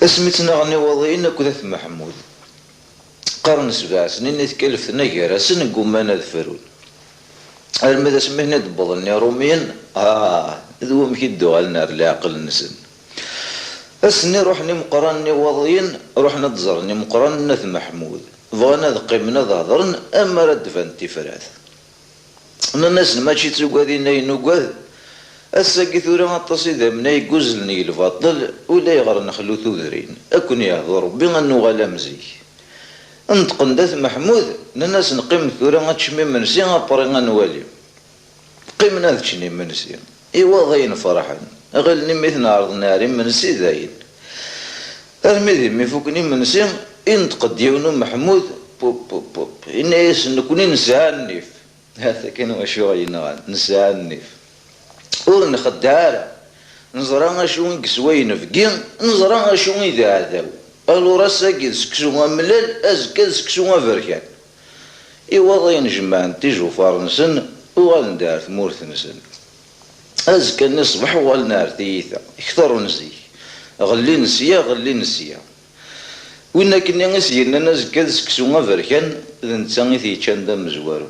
اسمتنا غني وضعين كذا محمود قرن 7 سنين يتكلف نجار سن قمنا ذفرون المدى سمهنا دبضني روميا ذو مكيدو على النار العقل نسن اسني روحني مقرني وضعين روحنا تزرني مقرن نث محمود بغانا ذقيمنا ظهرن اما رد فانتي فراث الناس ماشي تسوقادين ينوقاد الساقي ثورة التصيدة من يقزلني الفضل ولا يغر نخلو ثوذرين أكون يهضر بغا نغالا مزيك انتقن داث محمود الناس نقيم ثورة غتشمي منسي غابري غنوالي قيمنا ذتشني منسي إيوا ضاين فرحا غير نميث عرض ناري منسي ذاين المذي ميفوكني منسي انتقد ديونو محمود بوب بوب بوب إنا يسنكوني نسعى النيف هذا كان وشوي نسعى النيف ور نخدعها نزرا شو نكسوين فكين نزرا شو إذا عذاو ألو راساكي سكسو ملال أزكا سكسو فركان إوا ضاين جمعان تيجو فارنسن وغالندار ثمورث نسن أزكا نصبح وغالنار تيثا اختارو نزيك غلي نسيا وإنا كنا نسينا نزكا سكسو فركان ذا نتساني تيتشان دا مزوارو